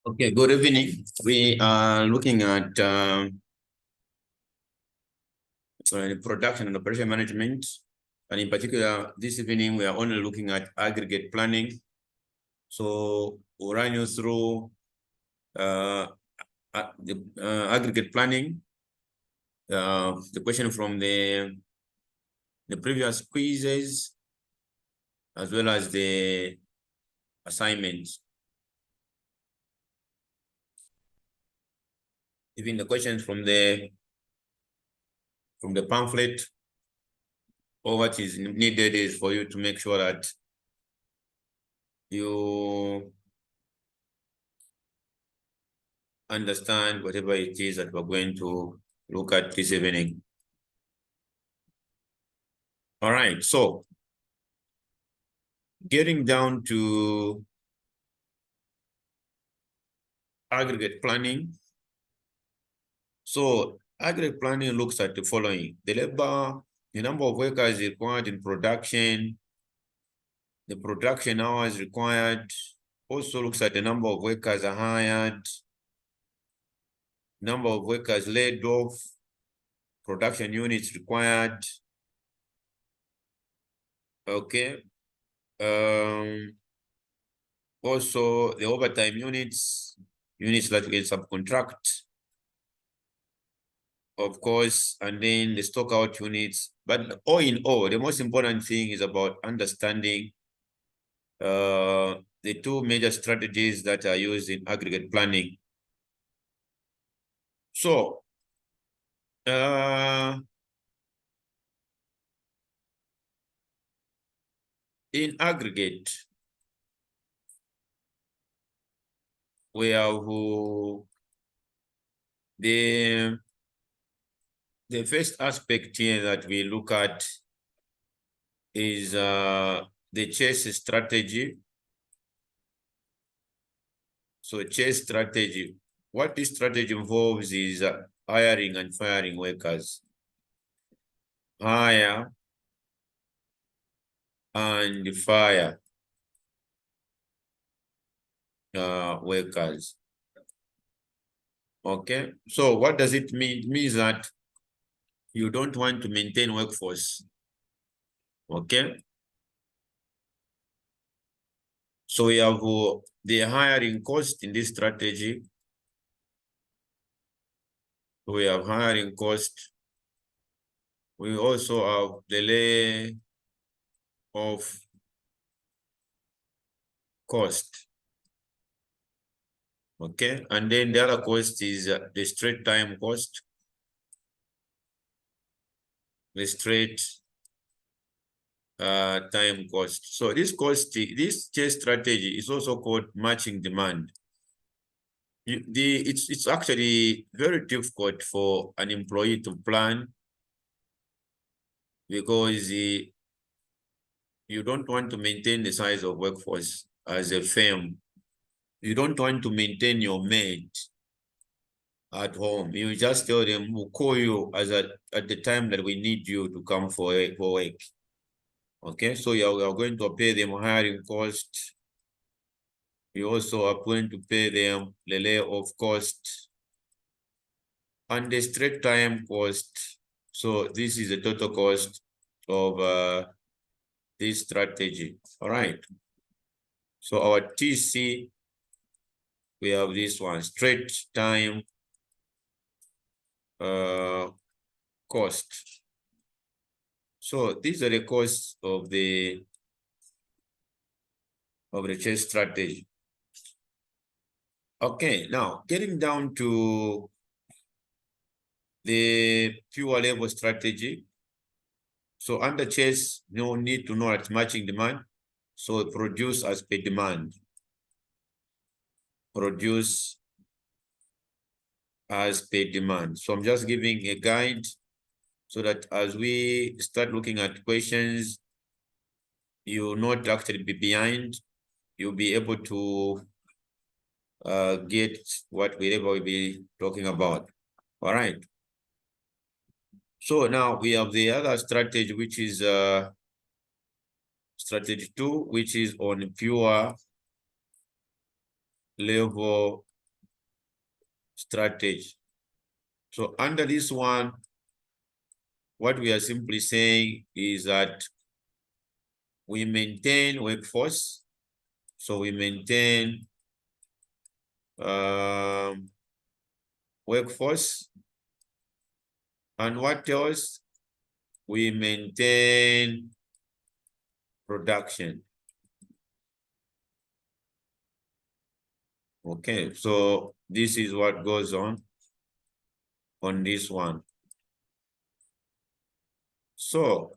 Okay, good evening. We are looking at production and operation management. And in particular, this evening, we are only looking at aggregate planning. So we'll run you through the aggregate planning, the question from the previous quizzes, as well as the assignments. Even the questions from the pamphlet, or what is needed is for you to make sure that you understand whatever it is that we're going to look at this evening. All right, so getting down to aggregate planning. So aggregate planning looks at the following: the number of workers required in production, the production hours required. Also looks at the number of workers are hired, number of workers laid off, production units required. Okay. Also the overtime units that we can subcontract, of course, and then the stock out units. But all in all, the most important thing is about understanding the two major strategies that are used in aggregate planning. So in aggregate, we have the first aspect here that we look at is the chase strategy. So chase strategy, what this strategy involves is hiring and firing workers. Hire and fire workers. Okay, so what does it mean? It means that you don't want to maintain workforce. Okay, so we have the hiring cost in this strategy. We have hiring cost. We also have the lay of cost. Okay, and then the other cost is the straight time cost. The straight time cost. So this chase strategy is also called matching demand. It's actually very difficult for an employee to plan, because you don't want to maintain the size of workforce as a firm. You don't want to maintain your maid at home. You just tell them, we'll call you at the time that we need you to come for work. Okay, so you are going to pay them hiring cost. You also are going to pay them the layoff cost and the straight time cost. So this is the total cost of this strategy. All right. So our TC, we have this one, straight time cost. So these are the costs of the chase strategy. Okay, now getting down to the pure level strategy. So under chase, no need to know it's matching demand. So produce as per demand. Produce as per demand. So I'm just giving a guide so that as we start looking at questions, you'll not actually be behind. You'll be able to get what we'll be talking about. All right. So now we have the other strategy, which is strategy 2, which is on pure level strategy. So under this one, what we are simply saying is that we maintain workforce. So we maintain workforce. And what else? We maintain production. Okay, so this is what goes on this one. So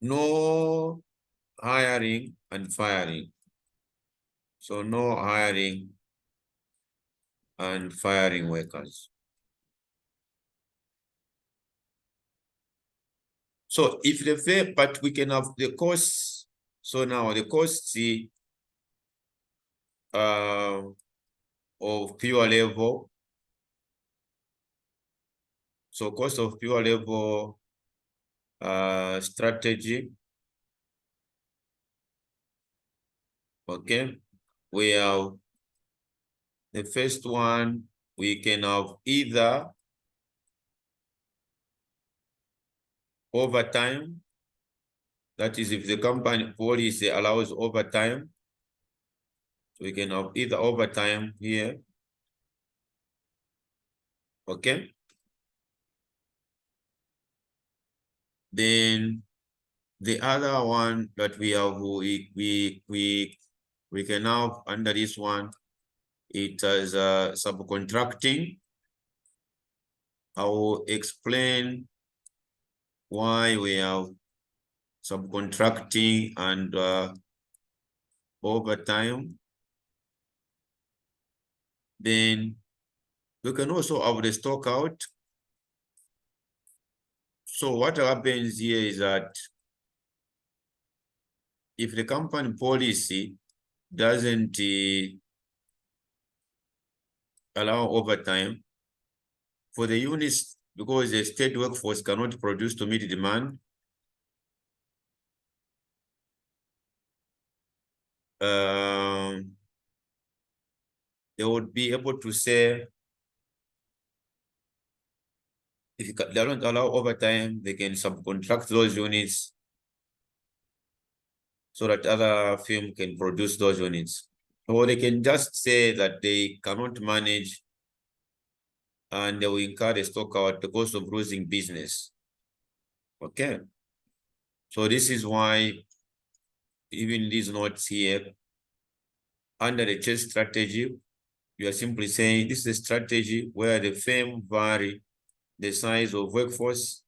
no hiring and firing. So no hiring and firing workers. So if the fair, but we can have the costs. So now the costs of pure level. So cost of pure level strategy. Okay, we have the first one. We can have either overtime. That is, if the company policy allows overtime, we can have either overtime here. Okay. Then the other one that we have, we can have under this one, it is subcontracting. I will explain why we have subcontracting and overtime. Then we can also have the stock out. So what happens here is that if the company policy doesn't allow overtime for the units, because the state workforce cannot produce to meet demand, they would be able to say, if they don't allow overtime, they can subcontract those units so that other firm can produce those units. Or they can just say that they cannot manage and they will incur the stock out at the cost of losing business. Okay. So this is why even these notes here, under the chess strategy, you are simply saying this is a strategy where the firm vary the size of workforce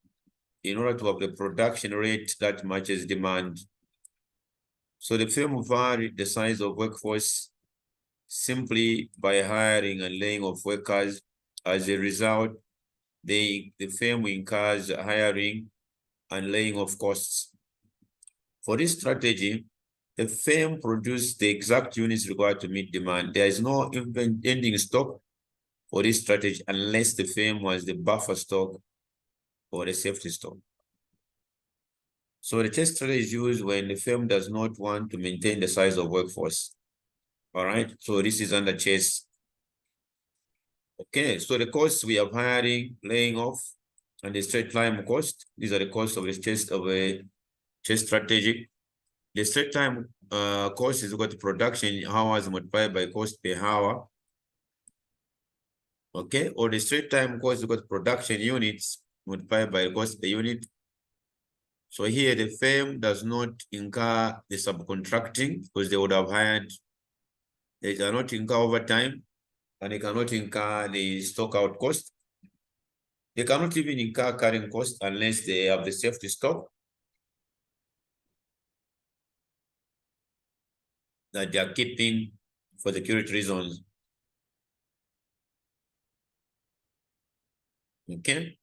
in order to have the production rate that matches demand. So the firm vary the size of workforce simply by hiring and laying off workers. As a result, the firm incurs hiring and laying off costs. For this strategy, the firm produces the exact units required to meet demand. There is no ending stock for this strategy unless the firm has the buffer stock or the safety stock. So the test strategy is used when the firm does not want to maintain the size of workforce. All right, so this is under chase. Okay, so the costs we have hiring, laying off, and the straight time cost. These are the costs of the chase of a chase strategy. The straight time cost is equal to production hours multiplied by cost per hour. Okay, or the straight time cost is equal to production units multiplied by cost per unit. So here the firm does not incur the subcontracting because they would have hired. They cannot incur overtime and they cannot incur the stock out cost. They cannot even incur carrying cost unless they have the safety stock that they are keeping for security reasons. Okay.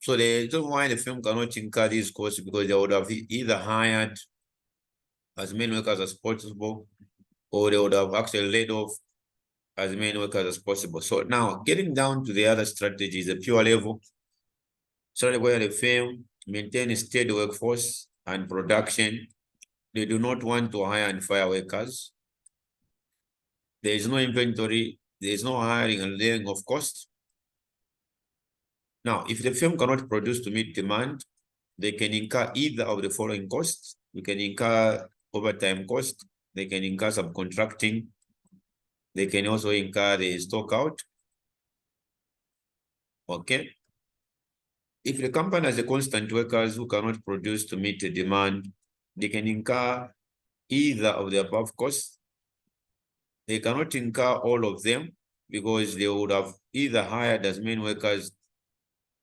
So the reason why the firm cannot incur these costs because they would have either hired as many workers as possible, or they would have actually laid off as many workers as possible. So now getting down to the other strategies, the pure level, so where the firm maintain a steady workforce and production. They do not want to hire and fire workers. There is no inventory There is no hiring and laying of cost. Now, if the firm cannot produce to meet demand, they can incur either of the following costs. You can incur overtime cost. They can incur subcontracting. They can also incur the stock out. Okay. If the company has a constant workers who cannot produce to meet the demand, they can incur either of the above costs. They cannot incur all of them because they would have either hired as many workers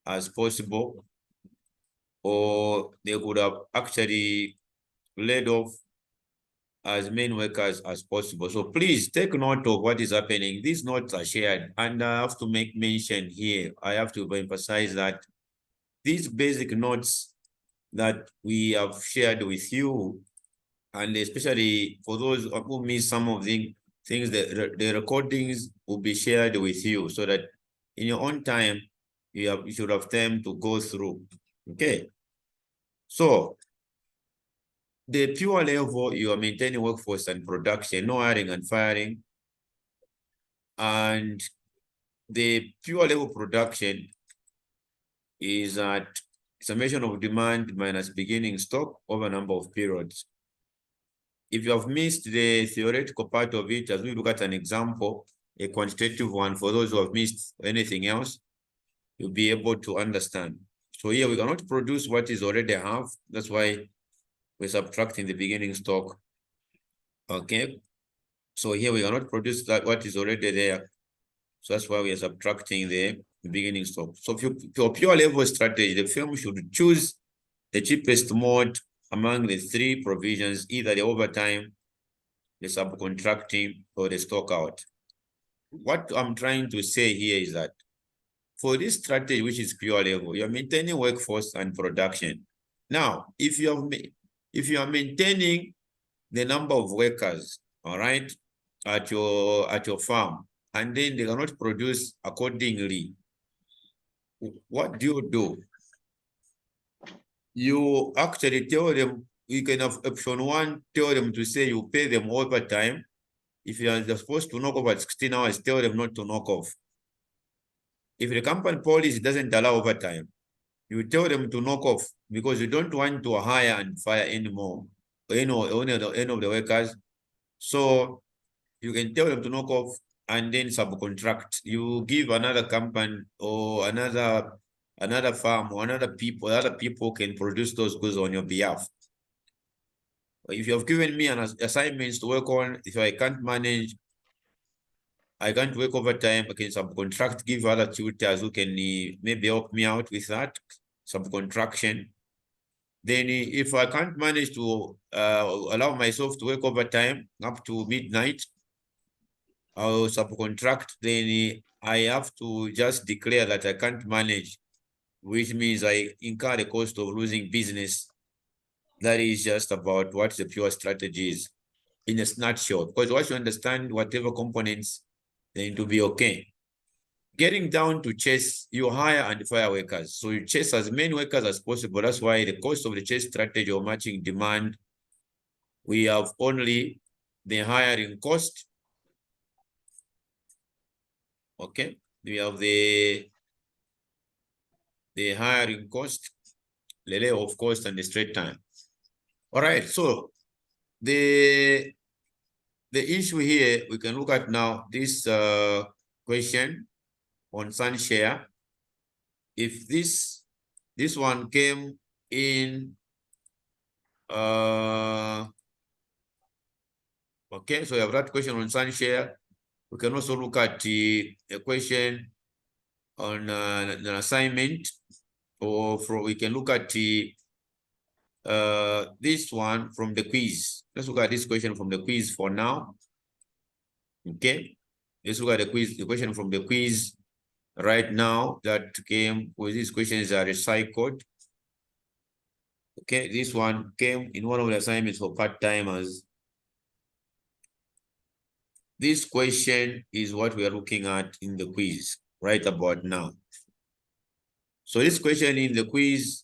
as possible, or they could have actually laid off as many workers as possible. So please take note of what is happening. These notes are shared, and I have to make mention here. I have to emphasize that these basic notes that we have shared with you, and especially for those who miss some of the things, the recordings will be shared with you so that in your own time, you should have time to go through. Okay. So the pure level, you are maintaining workforce and production, no hiring and firing. And the pure level production is at summation of demand minus beginning stock over number of periods. If you have missed the theoretical part of it, as we look at an example, a quantitative one, for those who have missed anything else, you'll be able to understand. So here we cannot produce what is already half. That's why we're subtracting the beginning stock. Okay. So here we cannot produce that what is already there. So that's why we are subtracting the beginning stock. So for pure level strategy, the firm should choose the cheapest mode among the three provisions, either the overtime, the subcontracting, or the stock out. What I'm trying to say here is that for this strategy, which is pure level, you're maintaining workforce and production. Now, if you are maintaining the number of workers, all right, at your farm, and then they cannot produce accordingly, what do? You actually tell them, you can have option one, tell them to say you pay them overtime. If you are supposed to knock off at 16 hours, tell them not to knock off. If the company policy doesn't allow overtime, you tell them to knock off because you don't want to hire and fire anymore, any of the workers. So you can tell them to knock off and then subcontract. You give another company or another farm or other people can produce those goods on your behalf. If you have given me an assignments to work on, if I can't manage, I can't work overtime, I can subcontract, give other tutors who can maybe help me out with that subcontraction. Then if I can't manage to allow myself to work overtime up to midnight, I'll subcontract, then I have to just declare that I can't manage, which means I incur the cost of losing business. That is just about what the pure strategy is in a nutshell. Because once you understand whatever components, then to be okay. Getting down to chase, you hire and fire workers. So you chase as many workers as possible. That's why the cost of the chase strategy of matching demand, we have only the hiring cost. Okay. We have the hiring cost, the layoff cost, and the straight time. All right. So the issue here, we can look at now this question on sun share. If this one came in, okay, so you have that question on sun share. We can also look at a question on an assignment, or we can look at this one from the quiz. Let's look at this question from the quiz for now. Okay, let's look at the question from the quiz right now that came with these questions are recycled. Okay, this one came in one of the assignments for part-timers. This question is what we are looking at in the quiz right about now. So this question in the quiz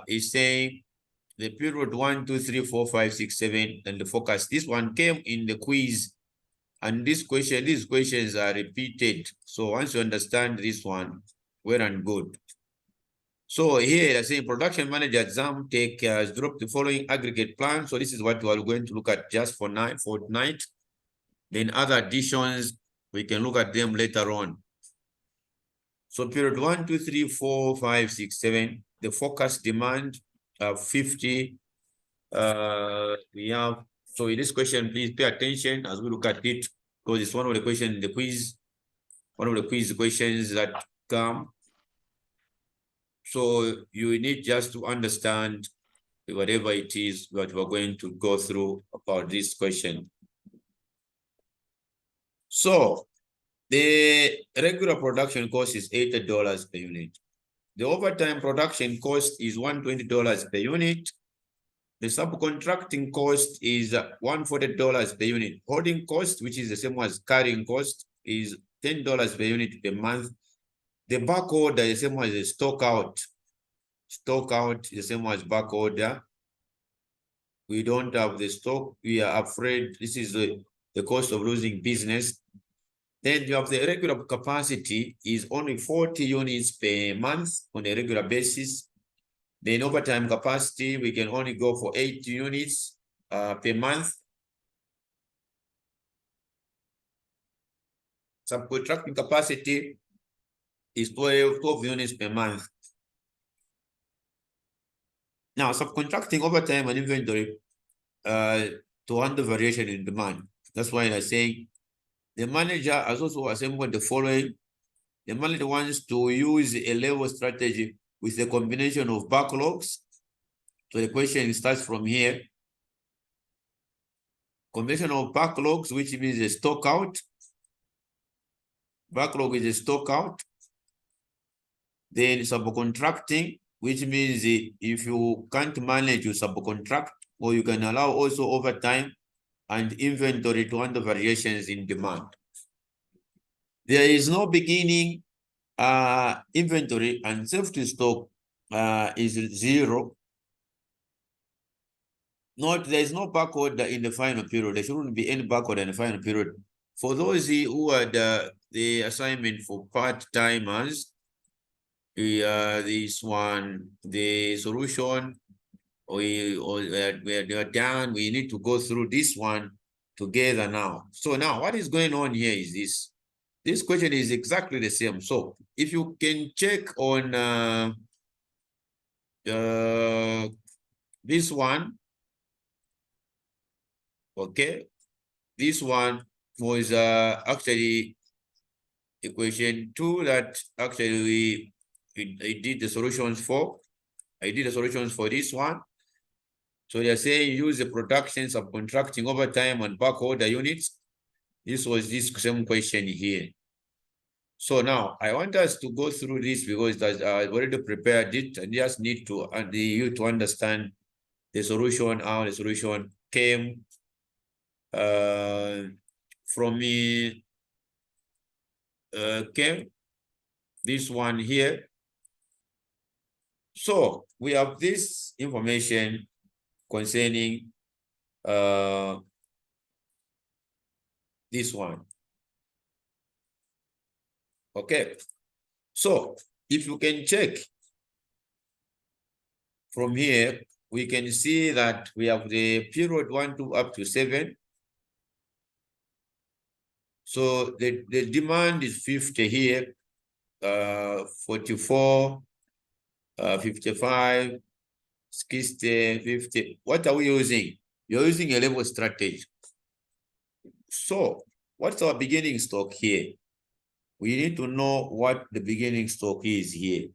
is saying the period 1, 2, 3, 4, 5, 6, 7, and the focus. This one came in the quiz And these questions are repeated. So once you understand this one, well and good. So here, I say production manager exam take has dropped the following aggregate plan. So this is what we are going to look at just for tonight. Then other additions, we can look at them later on. So period 1, 2, 3, 4, 5, 6, 7, the forecast demand of 50. We have, so in this question, please pay attention as we look at it, because it's one of the questions in the quiz, one of the quiz questions that come. So you need just to understand whatever it is that we're going to go through about this question. So the regular production cost is $80 per unit. The overtime production cost is $120 per unit. The subcontracting cost is $140 per unit. Holding cost, which is the same as carrying cost, is $10 per unit per month. The back order is the same as the stock out. Stock out is the same as back order. We don't have the stock. We are afraid this is the cost of losing business. Then you have the regular capacity is only 40 units per month on a regular basis. Then overtime capacity, we can only go for 8 units per month. Subcontracting capacity is 12 units per month. Now, subcontracting overtime and inventory to handle variation in demand. That's why I say the manager has also assembled the following. The manager wants to use a level strategy with a combination of backlogs. So the question starts from here. Combination of backlogs, which means a stock out. Backlog is a stock out. Then subcontracting, which means if you can't manage, you subcontract, or you can allow also overtime and inventory to handle variations in demand. There is no beginning inventory, and safety stock is 0. There is no back order in the final period. There shouldn't be any back order in the final period. For those who had the assignment for part-timers, this one, the solution, we're done. We need to go through this one together now. So now what is going on here is this. This question is exactly the same. So if you can check on this one, okay, this one was actually equation 2 that actually I did the solutions for. I did the solutions for this one. So they're saying use the production, subcontracting, overtime, and back order units. This was this same question here. So now I want us to go through this because I already prepared it. I just need to you to understand the solution, how the solution came from me. Okay, this one here. So we have this information concerning this one. Okay, so if you can check from here, we can see that we have the period 1 to up to 7. So the demand is 50 here, 44, 55, 60, 50. What are we using? You're using a level strategy. So what's our beginning stock here? We need to know what the beginning stock is here.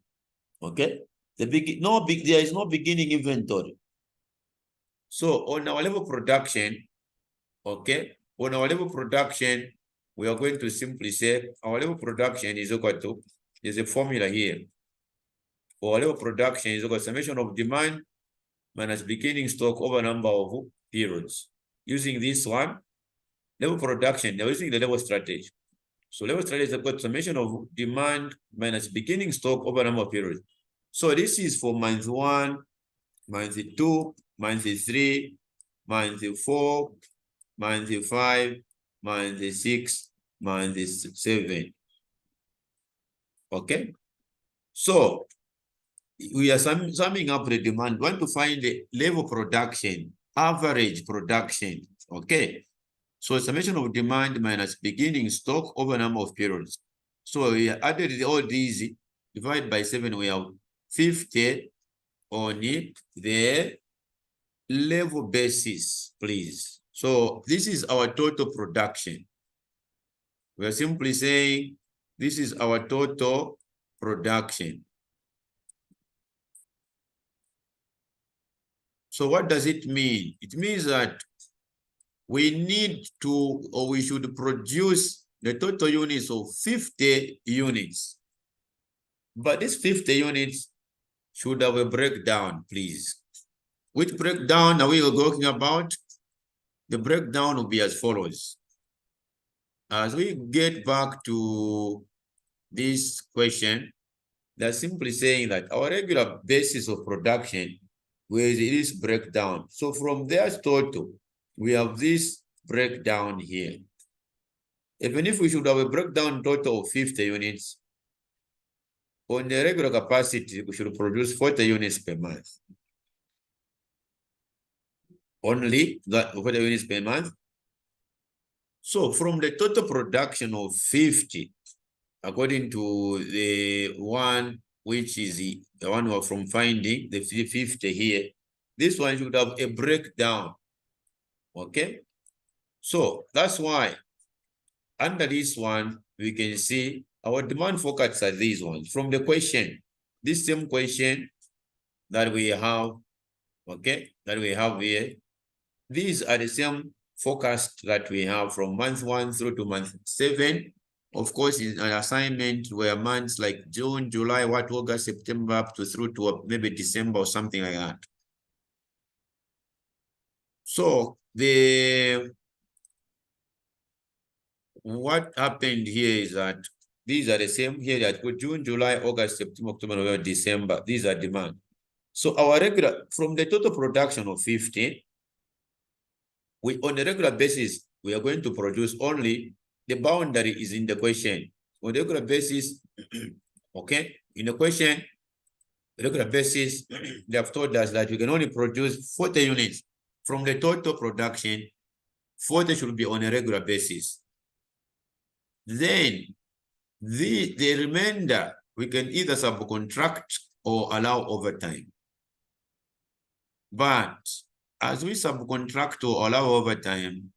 Okay? There is no beginning inventory. So on our level production, okay, on our level production, we are going to simply say our level production is equal to, there's a formula here. For our level production is equal to summation of demand minus beginning stock over number of periods. Using this one, level production, they're using the level strategy. So level strategy is equal to summation of demand minus beginning stock over number of periods. So this is for month 1, month 2, month 3, month 4, month 5, minus 6 minus 7. Okay, so we are summing up the demand. We want to find the level production, average production. Okay, so summation of demand minus beginning stock over number of periods. So we added all these, divide by 7, we have 50 on the level basis, please. So this is our total production. We are simply saying this is our total production. So what does it mean? It means that we need to, or we should produce the total units of 50 units. But these 50 units should have a breakdown, please. Which breakdown are we talking about? The breakdown will be as follows. As we get back to this question, they're simply saying that our regular basis of production, where it is breakdown. So from their total, we have this breakdown here. Even if we should have a breakdown total of 50 units, on the regular capacity, we should produce 40 units per month. Only that 40 units per month. So from the total production of 50, according to the one which is the one we are from finding, the 50 here, this one should have a breakdown. Okay, so that's why under this one, we can see our demand forecasts are these ones. From the question, this same question that we have, okay, that we have here, these are the same forecast that we have from month 1 through to month 7. Of course, in an assignment where months like June, July, August, September, up to through to maybe December or something like that. So what happened here is that these are the same here that June, July, August, September, October, November, December. These are demand. So our regular, from the total production of 15, we on a regular basis, we are going to produce only the boundary is in the question. On a regular basis, okay, in the question, regular basis, they have told us that we can only produce 40 units. From the total production, 40 should be on a regular basis. Then the remainder, we can either subcontract or allow overtime. But as we subcontract or allow overtime,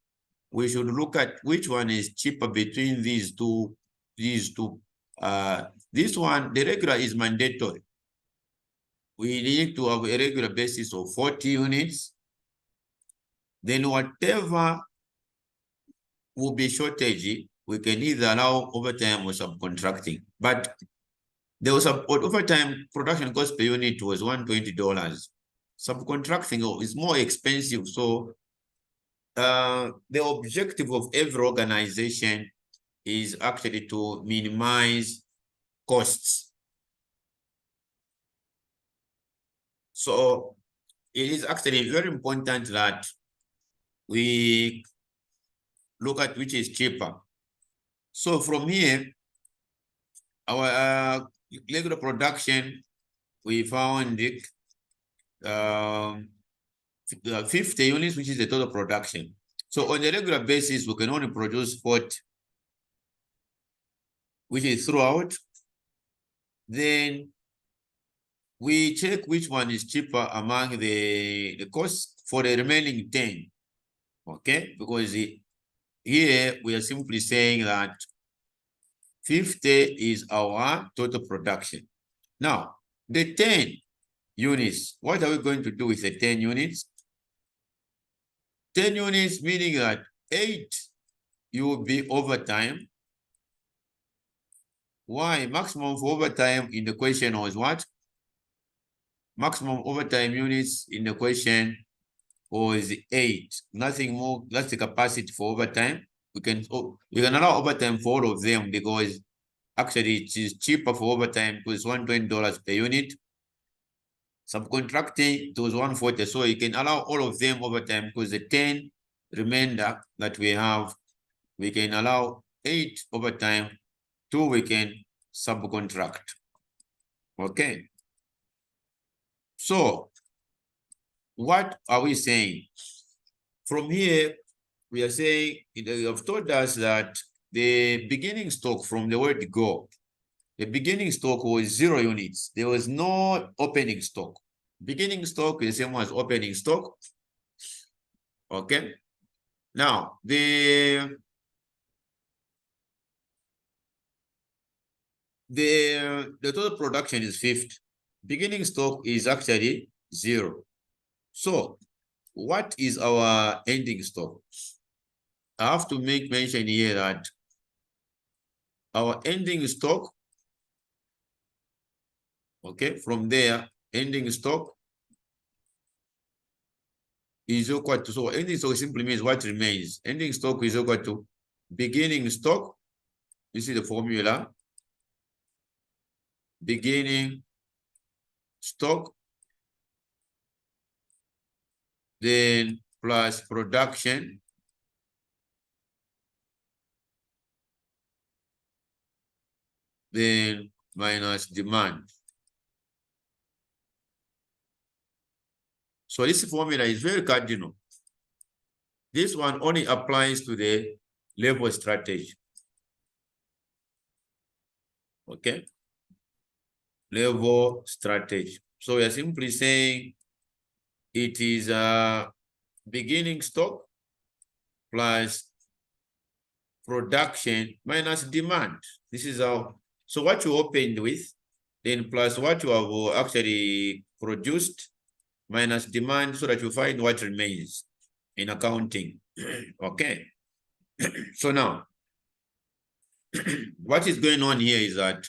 we should look at which one is cheaper between these two. This one, the regular is mandatory. We need to have a regular basis of 40 units. Then whatever will be shortage, we can either allow overtime or subcontracting. But there was some overtime production cost per unit was $120. Subcontracting is more expensive. So the objective of every organization is actually to minimize costs. So it is actually very important that we look at which is cheaper. So from here, our regular production, we found it 50 units, which is the total production. So on a regular basis, we can only produce 40, which is throughout. Then we check which one is cheaper among the cost for the remaining 10. Okay, because here we are simply saying that 50 is our total production. Now, the 10 units, what are we going to do with the 10 units? 10 units meaning that 8 you will be overtime. Why? Maximum for overtime in the question was what? Maximum overtime units in the question was 8. Nothing more. That's the capacity for overtime. We can allow overtime for all of them because actually it is cheaper for overtime because $120 per unit. Subcontracting, it was 140. So you can allow all of them overtime because the 10 remainder that we have we can allow 8 overtime, 2 we can subcontract. Okay. So what are we saying? From here, we are saying, you have told us that the beginning stock from the word go, the beginning stock was 0 units. There was no opening stock. Beginning stock is the same as opening stock. Okay. Now, the total production is 50. Beginning stock is actually 0. So what is our ending stock? I have to make mention here that our ending stock, okay, from there, ending stock is equal to, so ending stock simply means what remains. Ending stock is equal to beginning stock. This is the formula. Beginning stock, then plus production, then minus demand. So this formula is very cardinal. This one only applies to the level strategy. Okay? Level strategy. So we are simply saying it is a beginning stock plus production minus demand. This is how, so what you opened with, then plus what you have actually produced minus demand, so that you find what remains in accounting. Okay. So now, what is going on here is that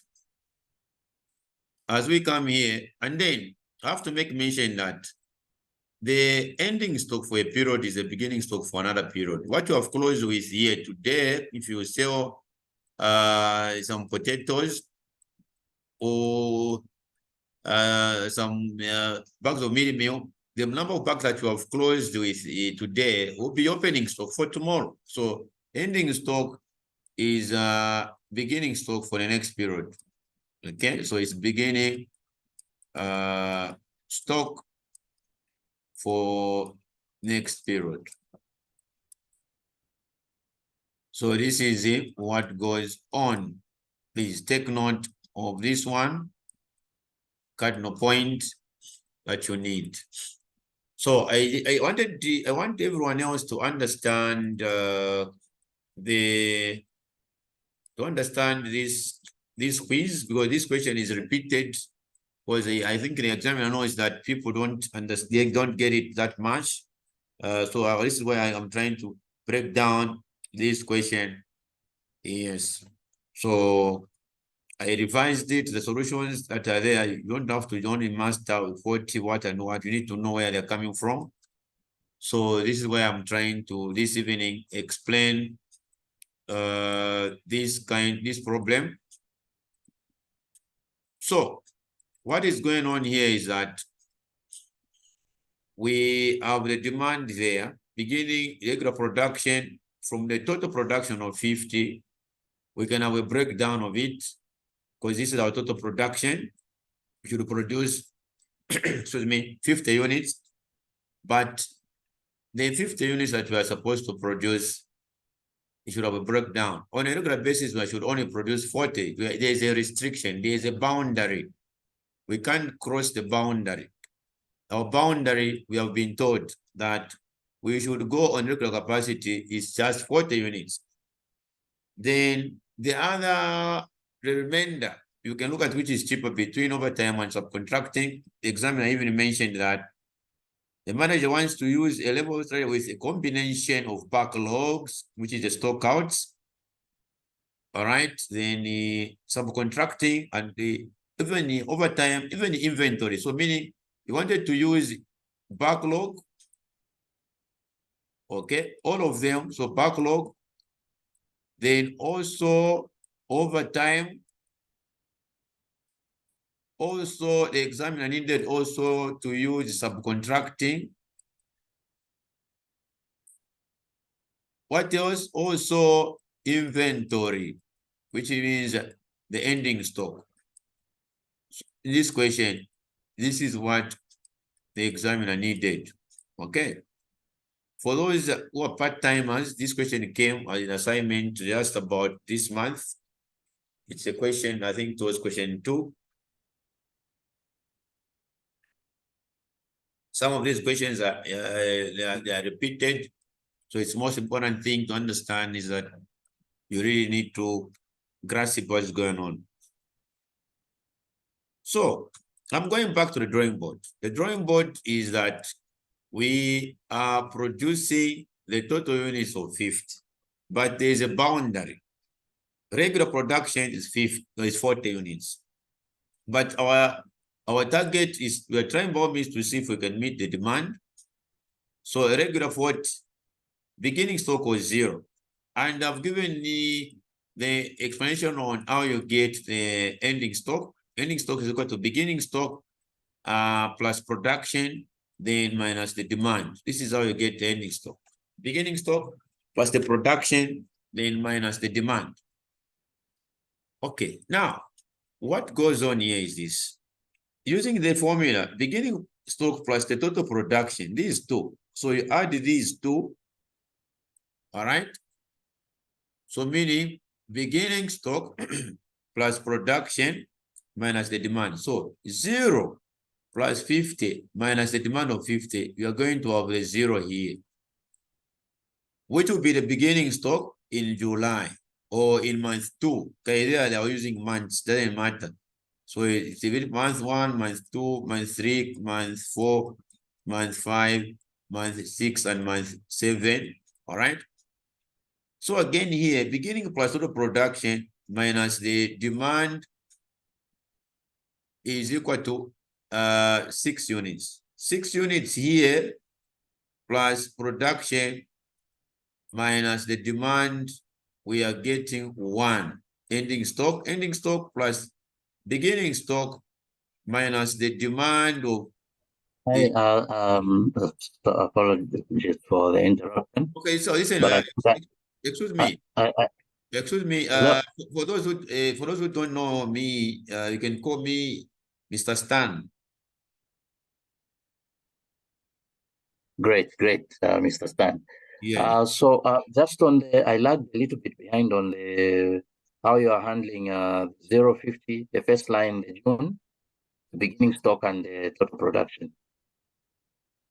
as we come here, and then I have to make mention that the ending stock for a period is a beginning stock for another period. What you have closed with here today, if you sell some potatoes or some bags of mealie meal, the number of bags that you have closed with today will be opening stock for tomorrow. So ending stock is beginning stock for the next period. Okay, so it's beginning stock for next period. So this is it, what goes on. Please take note of this one, cardinal point that you need. So I want everyone else to understand to understand this quiz, because this question is repeated. Because I think the examiner knows that people don't understand, they don't get it that much. So this is why I am trying to break down this question. Yes. So I revised it, the solutions that are there. You don't have to only master 40 what and what. You need to know where they're coming from. So this is why I'm trying to this evening explain this problem. So what is going on here is that we have the demand there, beginning regular production from the total production of 50. We can have a breakdown of it because this is our total production. We should produce, excuse me, 50 units, but the 50 units that we are supposed to produce, it should have a breakdown. On a regular basis, we should only produce 40. There is a restriction, there is a boundary. We can't cross the boundary. Our boundary, we have been told that we should go on regular capacity is just 40 units. Then the remainder, you can look at which is cheaper between overtime and subcontracting. The examiner even mentioned that the manager wants to use a level with a combination of backlogs, which is the stock outs. All right, then the subcontracting and even the overtime, even the inventory. So meaning you wanted to use backlog, okay, all of them. So backlog, then also overtime. Also, the examiner needed also to use subcontracting. What else? Also inventory, which means the ending stock. In this question, this is what the examiner needed. Okay. For those who are part-timers, this question came as an assignment just about this month. It's a question, I think it was question 2. Some of these questions are, they are repeated. So it's most important thing to understand is that you really need to grasp what's going on. So I'm going back to the drawing board. The drawing board is that we are producing the total units of 50, but there's a boundary. Regular production is 40 units. But our target is, we're trying by means to see if we can meet the demand. So a regular 40, beginning stock was 0. And I've given the explanation on how you get the ending stock. Ending stock is equal to beginning stock plus production, then minus the demand. This is how you get the ending stock. Beginning stock plus the production, then minus the demand. Okay, now what goes on here is this. Using the formula, beginning stock plus the total production, these two. So you add these two, all right? So meaning beginning stock plus production minus the demand. So 0 plus 50 minus the demand of 50, you are going to have a 0 here, which will be the beginning stock in July or in month 2. Okay, there they are using months, doesn't matter. So it's even month 1, month 2, month 3, month 4, month 5, month 6, and month 7. All right. So again here, beginning plus total production minus the demand is equal to 6 units. 6 units here plus production minus the demand, we are getting 1. Ending stock plus beginning stock minus the demand of Hi, apologies for the interruption. Okay, so listen, But excuse me. I, Excuse me. no, For those who don't know me, you can call me Mr. Stan. great, Mr. Stan. Yeah. Just on the, I lagged a little bit behind on the how you are handling 050, the first line, the June, the beginning stock and the total production.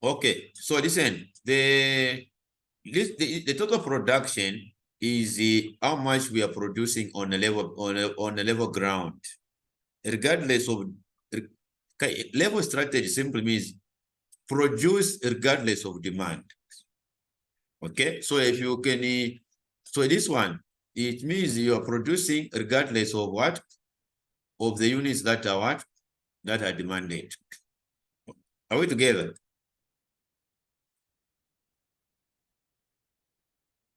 Okay. So listen, the total production is how much we are producing on a level ground, regardless of level strategy. Simply means produce regardless of demand. Okay, so if you can, so this one, it means you are producing regardless of what? Of the units that are what? That are demanded. Are we together?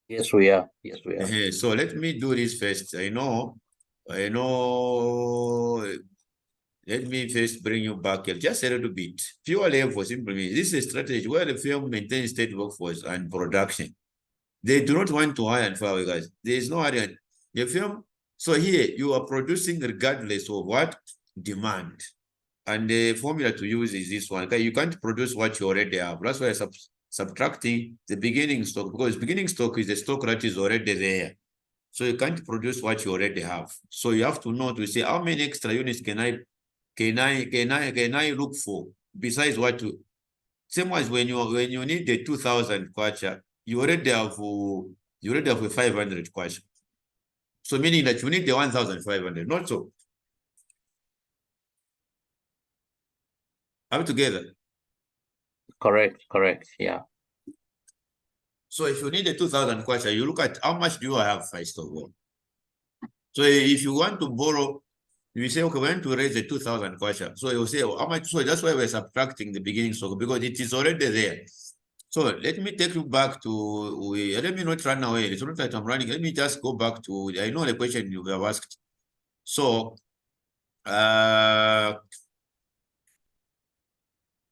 Yes, we are. Yes, we are. So let me do this first. I know. Let me first bring you back here just a little bit. Pure level simply means this is a strategy where the firm maintains state workforce and production. They do not want to hire and fire guys. There is no hire. The firm, so here you are producing regardless of what? Demand. And the formula to use is this one. Okay, you can't produce what you already have. That's why I'm subtracting the beginning stock, because beginning stock is the stock that is already there. So you can't produce what you already have. So you have to know to say how many extra units can I look for besides what you. Same as when you need the 2,000 kwacha, you already have a 500 kwacha. So meaning that you need the 1,500. Not so. Are we together? Correct. Yeah. So if you need a 2,000 kwacha, you look at how much do you have first of all. So if you want to borrow, you say, okay, we want to raise the 2,000 kwacha. So you say, oh, how much? So that's why we're subtracting the beginning stock, because it is already there. So let me take you back to, let me not run away. It's not that I'm running. Let me just go back to, I know the question you have asked. So,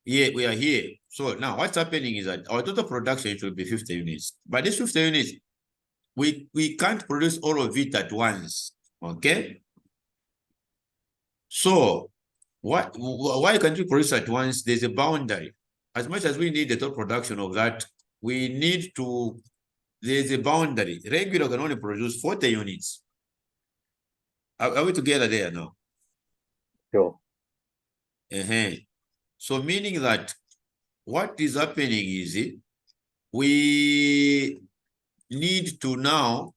here we are here. So now what's happening is that our total production should be 50 units. But this 50 units, we can't produce all of it at once. Okay. So why can't we produce at once? There's a boundary. As much as we need the total production of that, we need to, there's a boundary. Regular can only produce 40 units. Are we together there now? Sure. So meaning that what is happening is we need to now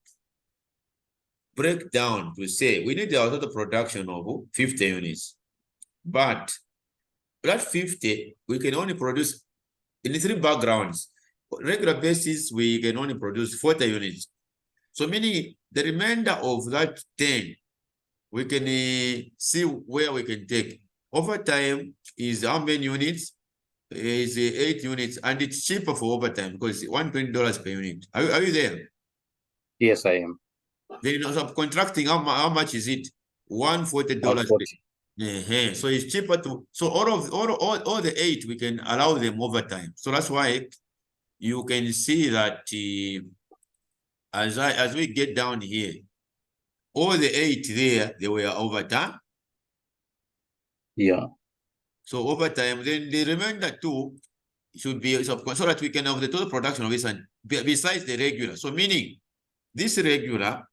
break down to say we need our total production of 50 units. But that 50, we can only produce in the 3 backgrounds. Regular basis, we can only produce 40 units. So meaning the remainder of that 10, we can see where we can take. Overtime is how many units? Is 8 units, and it's cheaper for overtime because it's $120 per unit. Are you there? Yes, I am. Then subcontracting, how much is it? $140. So it's cheaper to, so all the 8 we can allow them overtime. So that's why you can see that as we get down here, all the 8 there, they were overtime. Yeah. So overtime, then the remainder 2 should be so that we can have the total production of this one besides the regular. So meaning this regular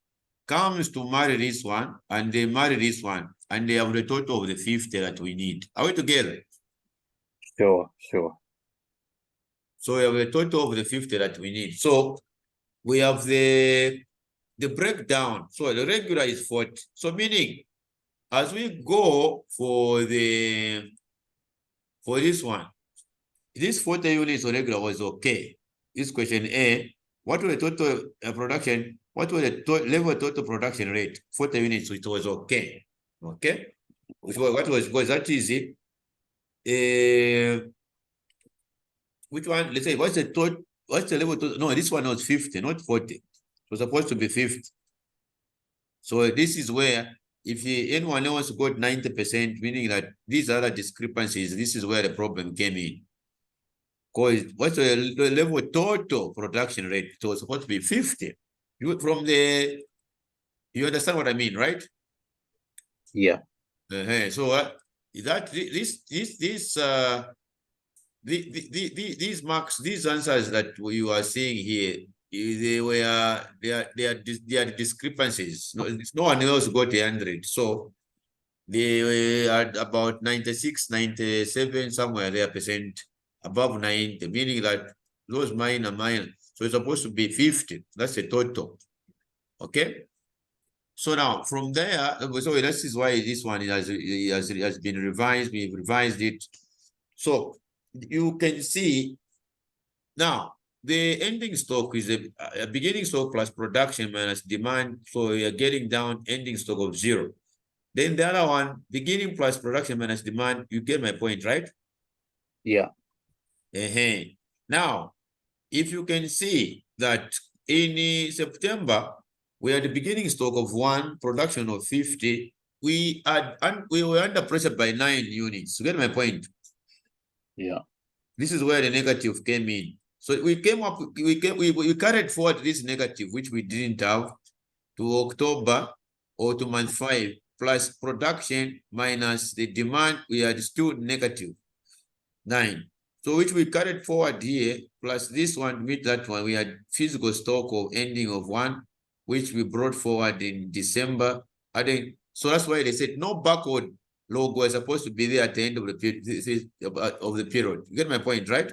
comes to marry this one, and they marry this one, and they have the total of the 50 that we need. Are we together? Sure, sure. So we have a total of the 50 that we need. So we have the breakdown. So the regular is 40. So meaning as we go for this one, this 40 units of regular was okay. This question A, what was the total production? What was the level total production rate? 40 units, it was okay. Okay. What was that easy? Which one? Let's say, what's the level total? No, this one was 50, not 40. It was supposed to be 50. So this is where if anyone else got 90%, meaning that these other discrepancies, this is where the problem came in. Because what's the level total production rate? It was supposed to be 50. You understand what I mean, right? Yeah. So these marks, these answers that you are seeing here, they are discrepancies. No one else got 100. So they were at about 96, 97, somewhere there percent above 90, meaning that those minor. So it's supposed to be 50. That's the total. Okay. So now from there, so this is why this one has been revised. We've revised it. So you can see now the ending stock is a beginning stock plus production minus demand. So you're getting down ending stock of 0. Then the other one, beginning plus production minus demand, you get my point, right? Yeah. Now, if you can see that in September, we had the beginning stock of 1, production of 50. We were under pressure by 9 units. You get my point? Yeah. This is where the negative came in. So we carried forward this negative, which we didn't have, to October or to month 5, plus production minus the demand, we had still negative 9. So which we carried forward here, plus this one, meet that one, we had physical stock of ending of 1, which we brought forward in December. So that's why they said no backward log was supposed to be there at the end of the period. You get my point, right?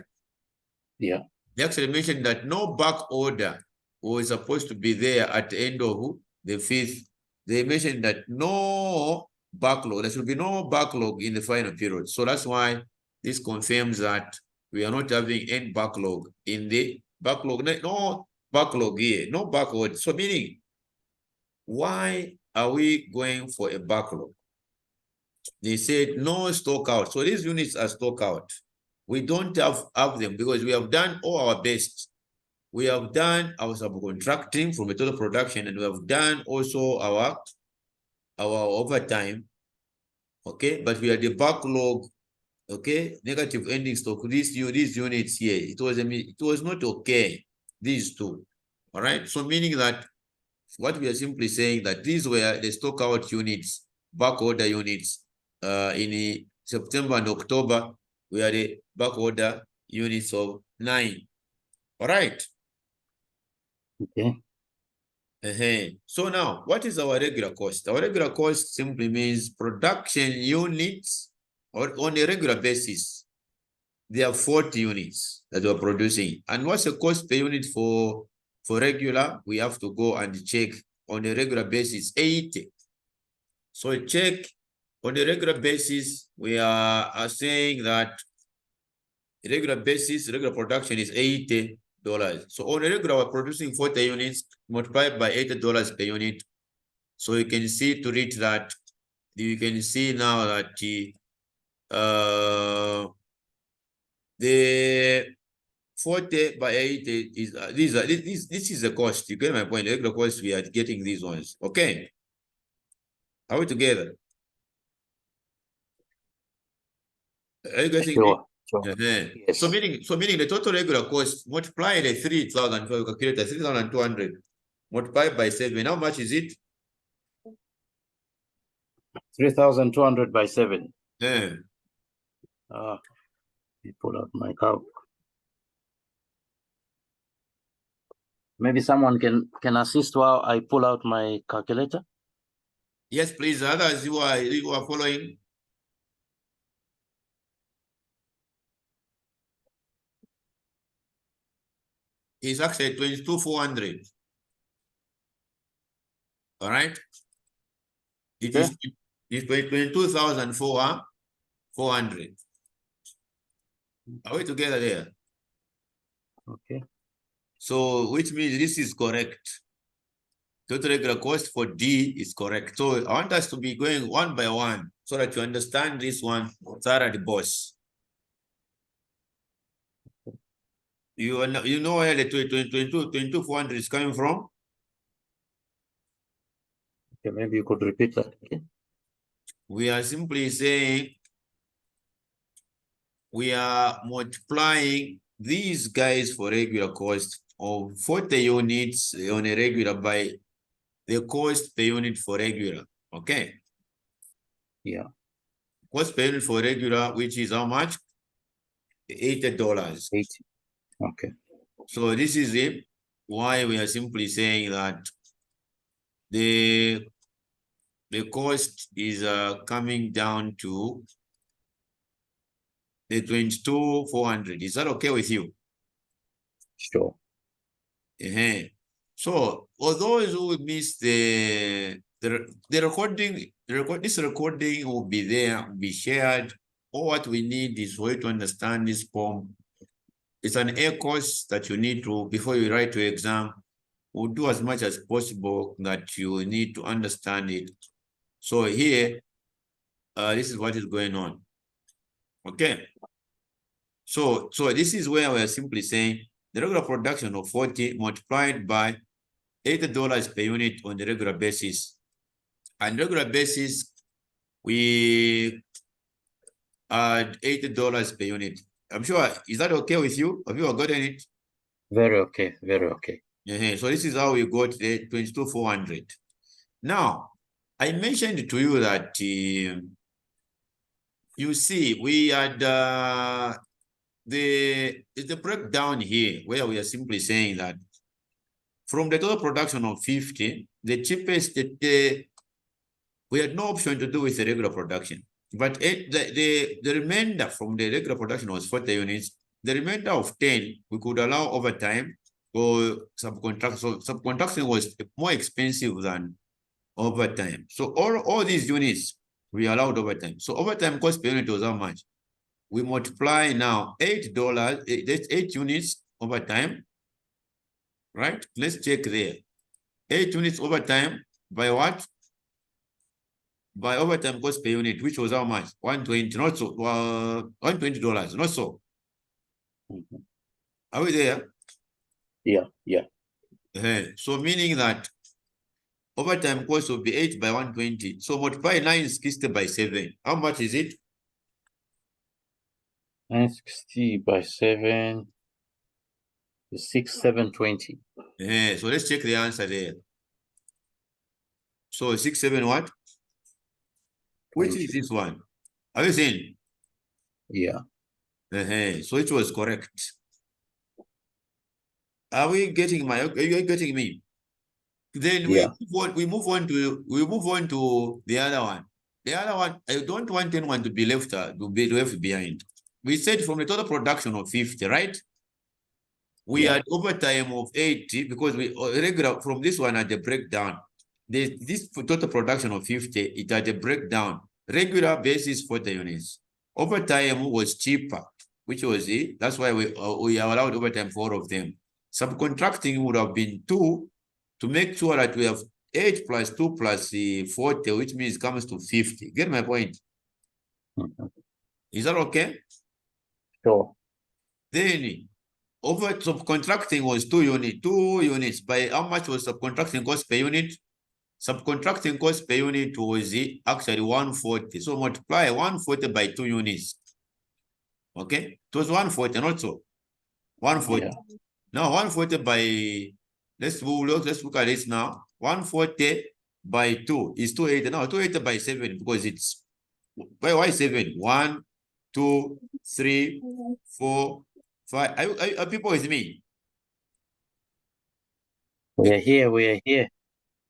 Yeah. They actually mentioned that no back order was supposed to be there at the end of the 5th. They mentioned that no backlog, there should be no backlog in the final period. So that's why this confirms that we are not having any backlog in the backlog. No backlog here, no backlog. So meaning, why are we going for a backlog? They said no stock out. So these units are stock out. We don't have them because we have done all our best. We have done our subcontracting from the total production, and we have done also our overtime. Okay, but we are the backlog. Okay, negative ending stock. These units here, it was not okay. These two. All right. So meaning that what we are simply saying that these were the stock out units, back order units. In September and October, we are the back order units of 9. All right. Okay. So now, what is our regular cost? Our regular cost simply means production units, or on a regular basis. There are 40 units that we're producing. And what's the cost per unit for regular? We have to go and check on a regular basis, 80. So check on a regular basis, we are saying that regular basis, regular production is $80. So on a regular, we're producing 40 units multiplied by $80 per unit. So you can see to reach that, you can see now that the 40 by 80 is this is the cost. You get my point. The regular cost, we are getting these ones. Okay. Are we together? Are you getting me? Sure. Yes. So meaning the total regular cost, multiply the 3,000, we calculate 3,200 multiplied by 7. How much is it? 3,200 by 7. Yeah. Let me pull out my calc. Maybe someone can assist while I pull out my calculator. Yes, please. Others, you are following. It's actually 22,400. All right. It is 22,400. Are we together there? Okay. So which means this is correct. Total regular cost for D is correct. So I want us to be going one by one so that you understand this one, Sarah the boss. You know where the 22,400 is coming from? Okay, maybe you could repeat that again. We are simply saying we are multiplying these guys for regular cost of 40 units on a regular by the cost per unit for regular. Okay. Yeah. Cost per unit for regular, which is how much? $80. 80. Okay. So this is it. Why we are simply saying that the cost is coming down to the 22,400. Is that okay with you? Sure. So for those who missed the recording, this recording will be there, will be shared. All what we need is for you to understand this form. It's an A course that you need to, before you write your exam, we'll do as much as possible that you need to understand it. So here, this is what is going on. Okay. So this is where we're simply saying the regular production of 40 multiplied by $80 per unit on the regular basis. On regular basis, we add $80 per unit. I'm sure, is that okay with you? Have you gotten it? Very okay. Very okay. So this is how we got the 22,400. Now, I mentioned to you that you see, we had the breakdown here where we are simply saying that from the total production of 50, the cheapest, we had no option to do with the regular production. But the remainder from the regular production was 40 units. The remainder of 10, we could allow overtime or subcontract. So subcontraction was more expensive than overtime. So all these units, we allowed overtime. So overtime cost per unit was how much? We multiply now $8, that's 8 units overtime, right? Let's check there. 8 units overtime by what? By overtime cost per unit, which was how much? 120, not so, $120, not so. Are we there? Yeah. So meaning that overtime cost will be 8 by 120. So multiply 960 by 7. How much is it? 960 by 7. 6720. So let's check the answer there. So 67 what? Which is this one? Are you saying? Yeah. So it was correct. Are we getting my? Are you getting me? Then Yeah. we move on to the other one. The other one, I don't want anyone to be left behind. We said from the total production of 50, right? We Yeah. had overtime of 80 because we regular from this one at the breakdown. This total production of 50, it had a breakdown. Regular basis 40 units. Overtime was cheaper, which was it. That's why we are allowed overtime for all of them. Subcontracting would have been 2 to make sure that we have 8 plus 2 plus 40, which means comes to 50. Get my point? Is that okay? Sure. Then over subcontracting was 2 units. By how much was subcontracting cost per unit? Subcontracting cost per unit was actually 140. So multiply 140 by 2 units. Okay? It was 140, not so. 140. Yeah. Now 140 by let's look at this now. 140 by 2 is 280. Now 280 by 7 because it's why 7? 1, 2, 3, 4, 5. Are people with me? We are here. We are here.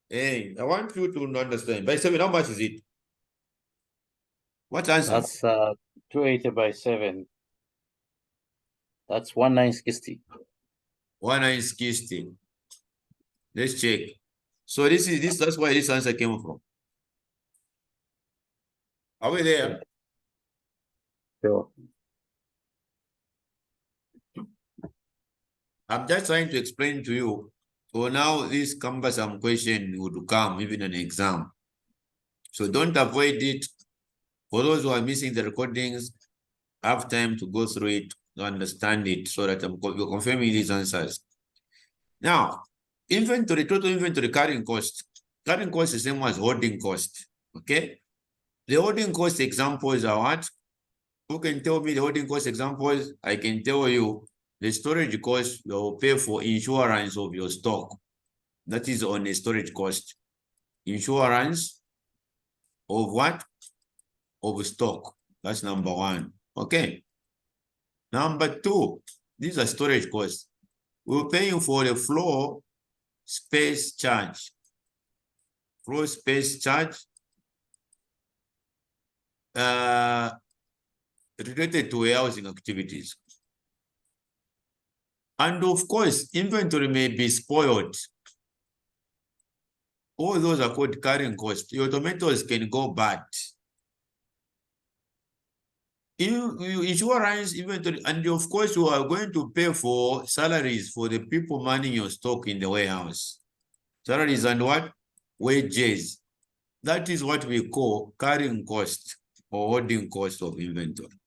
Hey, I want you to understand. By 7, how much is it? What answer? That's 280 by 7. That's 1960. 1960. Let's check. So that's where this answer came from. Are we there? Yeah. Sure. I'm just trying to explain to you. So now this cumbersome question would come even in an exam. So don't avoid it. For those who are missing the recordings, have time to go through it to understand it so that you're confirming these answers. Now, inventory, total inventory carrying cost. Carrying cost is the same as holding cost. Okay? The holding cost examples are what? Who can tell me the holding cost examples? I can tell you the storage cost you will pay for insurance of your stock. That is on a storage cost. Insurance of what? Of stock. That's number 1. Okay. Number 2, these are storage costs. We're paying for the floor space charge. Floor space charge related to warehousing activities. And of course, inventory may be spoiled. All those are called carrying costs. Your tomatoes can go bad. Insurance, inventory, and of course, you are going to pay for salaries for the people manning your stock in the warehouse. Salaries and what? Wages. That is what we call carrying cost or holding cost of inventory.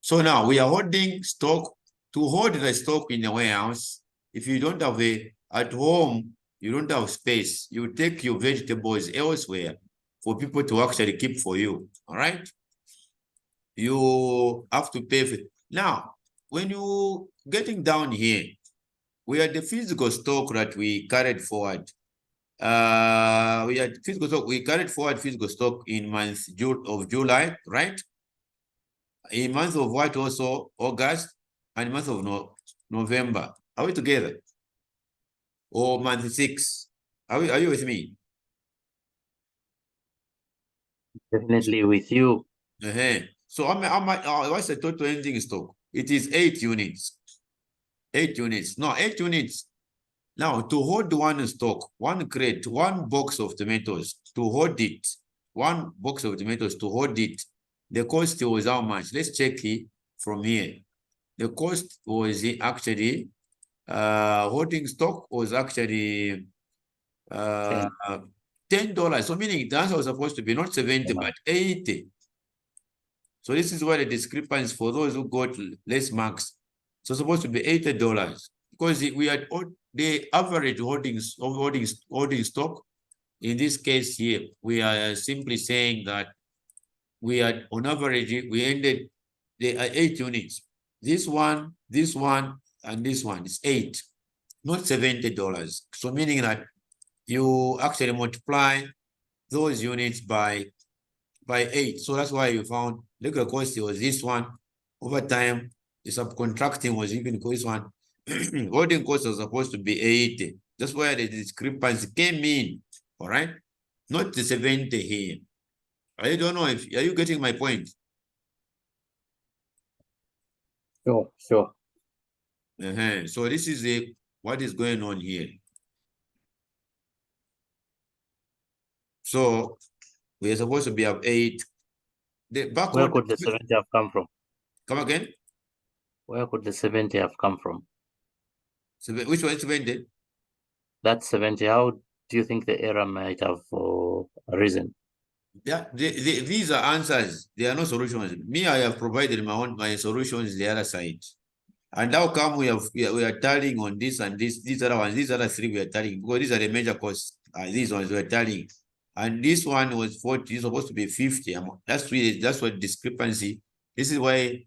So now we are holding stock. To hold the stock in the warehouse, if you don't have at home, you don't have space, you take your vegetables elsewhere for people to actually keep for you. All right? You have to pay for it. Now, when you getting down here, we had the physical stock that we carried forward. We carried forward physical stock in month of July, right? In month of what also? August and month of November. Are we together? Or month 6? Are you with me? Definitely with you. So what's the total ending stock? It is 8 units. 8 units. No, 8 units. Now, to hold one stock, one crate, one box of tomatoes, to hold it, one box of tomatoes to hold it, the cost was how much? Let's check it from here. The cost was actually, holding stock was actually $10. So meaning the answer was supposed to be not 70, but 80. So this is why the discrepancy for those who got less marks. So supposed to be $80 because we had the average holding stock. In this case here, we are simply saying that we had on average we ended the 8 units. This one, and this one is 8, not $70. So meaning that you actually multiply those units by 8. So that's why you found regular cost was this one. Over time, the subcontracting was even this one. Holding cost was supposed to be 80. That's where the discrepancy came in. All right, not the 70 here. I don't know if are you getting my point? Sure, sure. So this is what is going on here. So we are supposed to be at 8. The Where backward. could the 70 have come from? Come again? Where could the 70 have come from? So which one is 70? That 70, how do you think the error might have arisen? Yeah, these are answers. They are not solutions. Me, I have provided my solutions the other side. And how come we are tallying on this and this, these other ones, these other 3 we are tallying, because these are the major costs. These ones we are tallying. And this one was 40, it's supposed to be 50. That's what discrepancy. This is why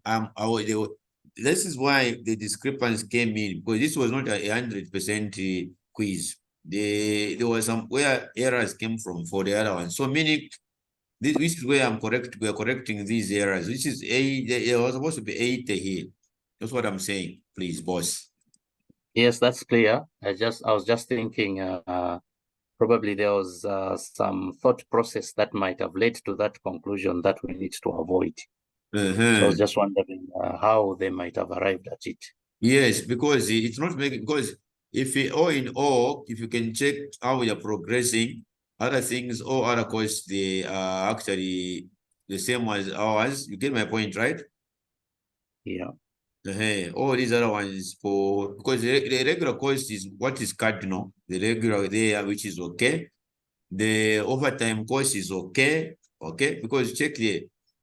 this is why the discrepancy came in, because this was not a 100% quiz. There was some where errors came from for the other one. So meaning this is where we are correcting these errors. This is it was supposed to be 80 here. That's what I'm saying, please, boss. Yes, that's clear. I was just thinking probably there was some thought process that might have led to that conclusion that we need to avoid. So I was just wondering how they might have arrived at it. Yes, because it's not making, because if all in all, if you can check how we are progressing, other things, all other courses, they are actually the same as ours. You get my point, right? Yeah. All these other ones because the regular cost is what is cardinal, the regular there, which is okay. The overtime cost is okay, because check here,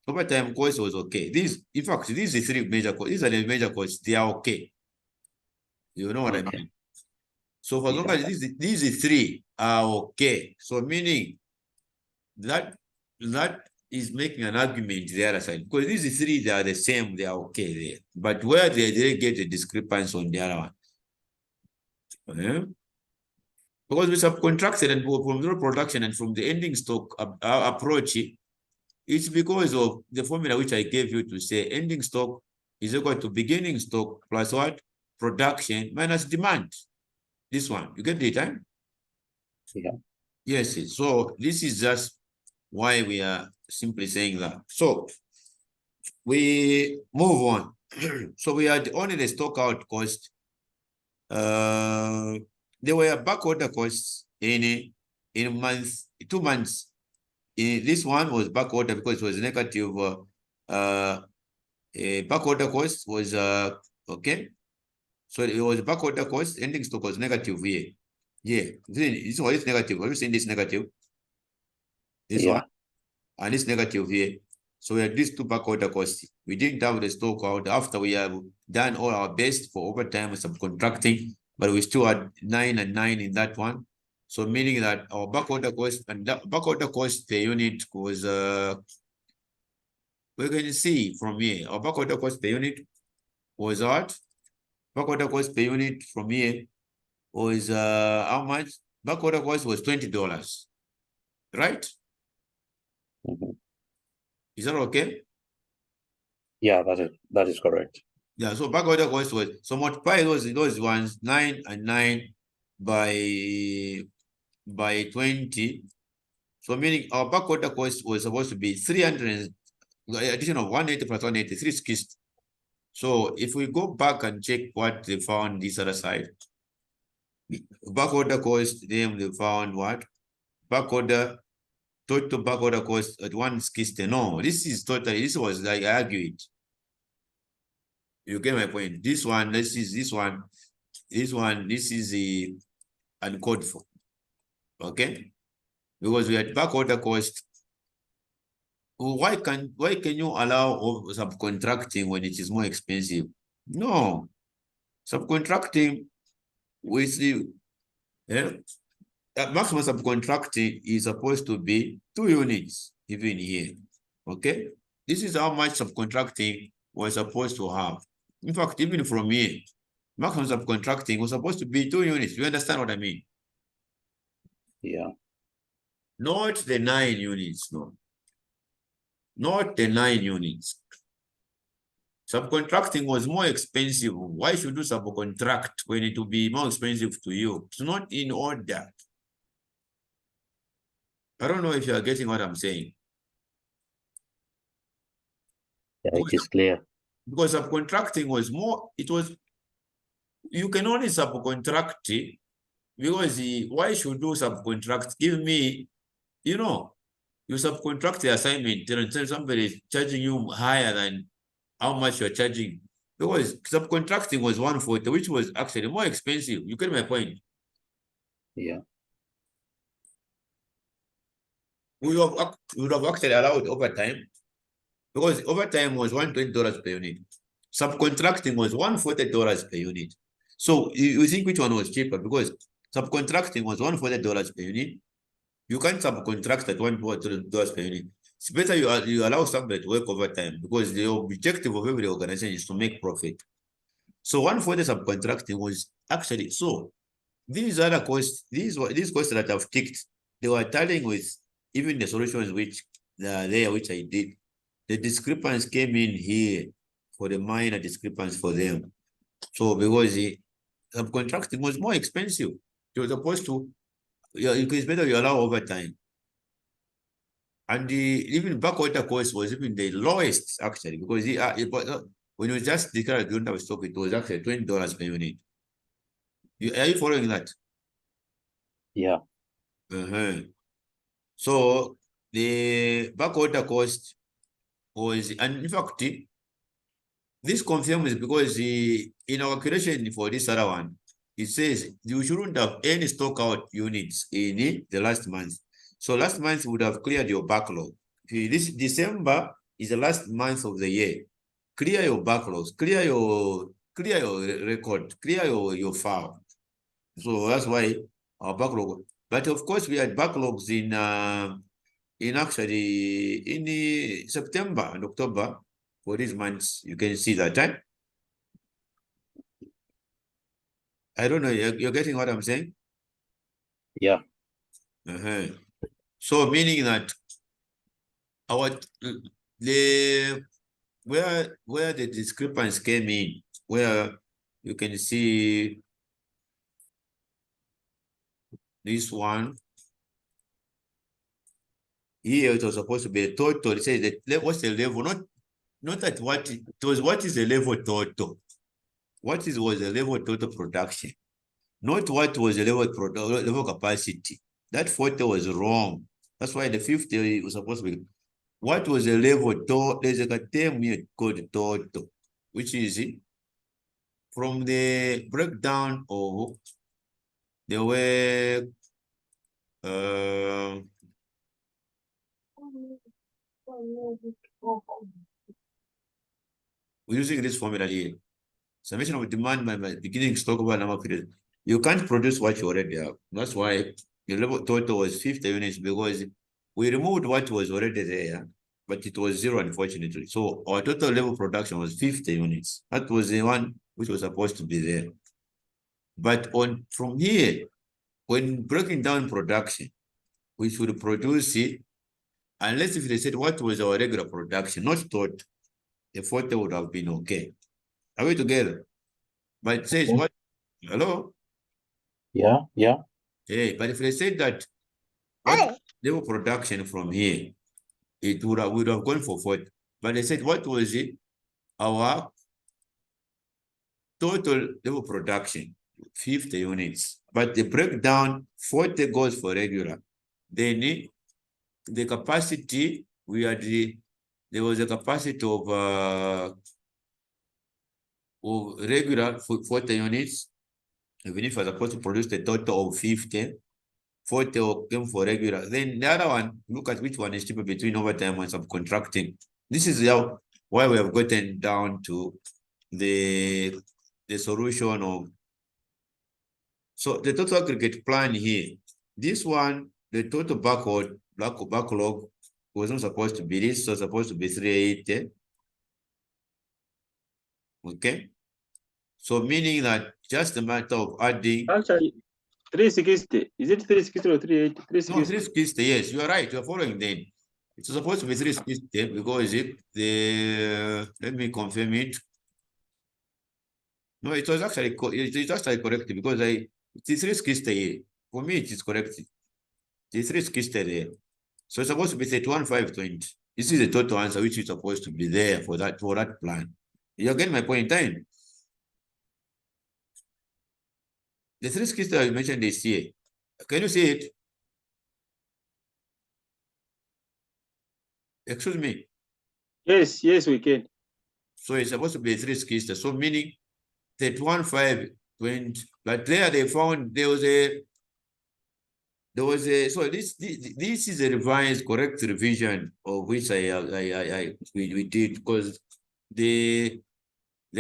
overtime cost was okay. In fact, these are 3 major costs. These are the major costs. They are okay. You know what I mean? So for as long as these 3 are okay, so meaning that is making an argument the other side, because these 3 they are the same, they are okay there. But where they get a discrepancy on the other one, because we subcontracted and from the production and from the ending stock approach, it's because of the formula which I gave you to say ending stock is equal to beginning stock plus what? Production minus demand. This one, you get the time? Yeah. Yes. So this is just why we are simply saying that. So we move on. So we had only the stock out cost. There were back order costs in 2 months. This one was back order because it was negative. Back order cost was okay. So it was back order cost. Ending stock was negative here. Yeah, this one is negative. Have you seen this negative? This one and this negative here. So we had these 2 back order costs. We didn't have the stock out after we have done all our best for overtime subcontracting, but we still had 9 and 9 in that one. So meaning that our back order cost and that back order cost per unit was we're going to see from here. Our back order cost per unit was what? Back order cost per unit from here was how much? Back order cost was $20, right? Is that okay? Yeah, that is correct. Yeah, so back order cost was, so multiply those ones 9 and 9 by 20. So meaning our back order cost was supposed to be 300, addition of 180 plus 180, 360. So if we go back and check what they found this other side, back order cost, then they found what? Back order, total back order cost at 160. No, this is totally, this was like aggregate. You get my point. This one, this is this one, this is the uncalled for. Okay? Because we had back order cost. Why can you allow subcontracting when it is more expensive? No. Subcontracting with the maximum subcontracting is supposed to be 2 units, even here. Okay? This is how much subcontracting we're supposed to have. In fact, even from here, Maximum subcontracting was supposed to be 2 units. You understand what I mean? Yeah. Not the 9 units, no. Not the 9 units. Subcontracting was more expensive. Why should you subcontract when it will be more expensive to you? It's not in order. I don't know if you are getting what I'm saying. Yeah, it is clear. Because subcontracting was more, you can only subcontract because why should you subcontract? Give me, you subcontract the assignment, and somebody is charging you higher than how much you're charging. Because subcontracting was 140, which was actually more expensive. You get my point? Yeah. We would have actually allowed overtime because overtime was $120 per unit. Subcontracting was $140 per unit. So you think which one was cheaper? Because subcontracting was $140 per unit. You can't subcontract at $140 per unit. It's better you allow somebody to work overtime because the objective of every organization is to make profit. So 140 subcontracting was actually so. These other costs, these costs that I've ticked, they were tallying with even the solutions which are there, which I did. The discrepancy came in here for the minor discrepancy for them. So because the subcontracting was more expensive, it was supposed to, it's better you allow overtime. And even back order cost was even the lowest actually, because when you just declared the unit of stock, it was actually $20 per unit. Are you following that? Yeah. So the back order cost was, and in fact, this confirms because in our calculation for this other one, it says you shouldn't have any stock out units in the last month. So last month would have cleared your backlog. This December is the last month of the year. Clear your backlogs, clear your record, clear your file. So that's why our backlog. But of course, we had backlogs in actually in September and October for these months. You can see that time. I don't know. You're getting what I'm saying? Yeah. So meaning that our the where the discrepancy came in, where you can see this one here, it was supposed to be a total. It says that what's the level, not at what it was. What is the level total? What was the level total production? Not what was the level capacity. That 40 was wrong. That's why the 50 was supposed to be. What was the level total? There's a term here called total, which is from the breakdown of the way we're using this formula here. Summation of demand by beginning stock over number period. You can't produce what you already have. That's why the level total was 50 units because we removed what was already there, but it was 0, unfortunately. So our total level production was 50 units. That was the one which was supposed to be there. But from here, when breaking down production, we should produce it, unless if they said what was our regular production, not total, the 40 would have been okay. Are we together? But it says what? Hello? Yeah. Yeah. Hey, but if they said that what level production from here, it would have gone for 40. But they said what was it? Our total level production, 50 units. But the breakdown, 40 goes for regular. Then the capacity, there was a capacity of regular 40 units, even if I was supposed to produce the total of 50, 40 came for regular. Then the other one, look at which one is cheaper between overtime and subcontracting. This is why we have gotten down to the solution of, so the total aggregate plan here. This one, the total backlog wasn't supposed to be this, so supposed to be 380. Okay. So meaning that just a matter of adding. Actually, 360. Is it 360 or 380? No, 360. 360, yes, you are right. You are following then. It's supposed to be 360 because let me confirm it. No, it was actually it's actually correct because it is 360 here. For me, it is correct. It is 360 there. So it's supposed to be 31,520. This is the total answer which is supposed to be there for that plan. You get my point in time. The 360 I mentioned is here. Can you see it? Excuse me. Yes, yes, we can. So it's supposed to be 360. So meaning 31,520. But there they found there was a so this is a revised correct revision of which we did because the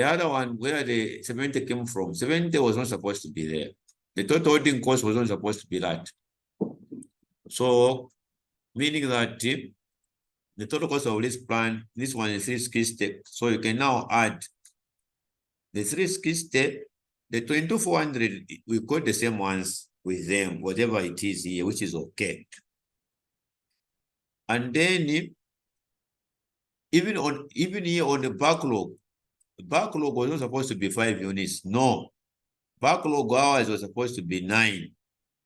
other one where the 70 came from, 70 was not supposed to be there. The total holding cost was not supposed to be that. So meaning that the total cost of this plan, this one is 360. So you can now add the 360, the 22,400, we got the same ones with them, whatever it is here, which is okay. And then even here on the backlog was not supposed to be 5 units. No. Backlog hours was supposed to be 9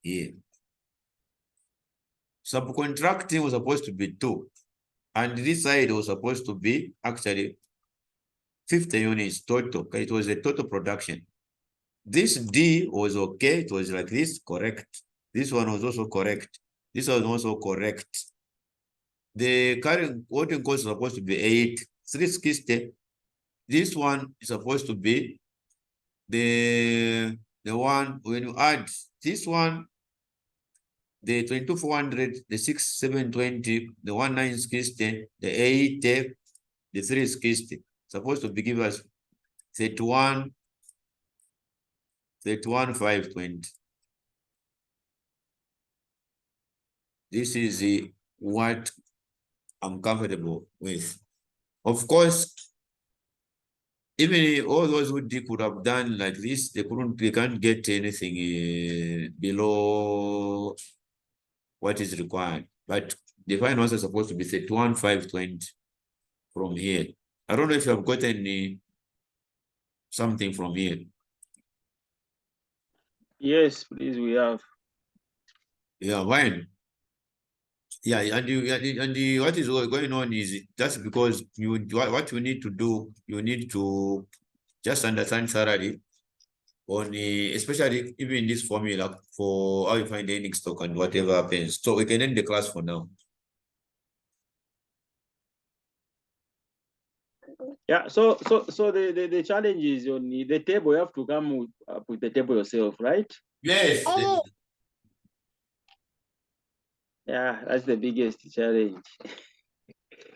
here. Subcontracting was supposed to be 2. And this side was supposed to be actually 50 units total. Okay? It was a total production. This D was okay. It was like this, correct. This one was also correct. This was also correct. The current working cost is supposed to be 8. 360. This one is supposed to be the one when you add this one, the 22,400, the 6,720, the 1960, the 80, the 360, supposed to be give us 31,520. This is what I'm comfortable with. Of course, even all those who could have done like this, they can't get anything below what is required. But the final answer is supposed to be 31,520 from here. I don't know if you have gotten something from here. Yes, please, we have. Yeah, fine. Yeah, and what is going on is that's because what you need to do, you need to just understand salary on especially even this formula for how you find the ending stock and whatever happens. So we can end the class for now. Yeah, so the challenge is on the table. You have to come with the table yourself, right? Yes. Yeah, that's the biggest challenge.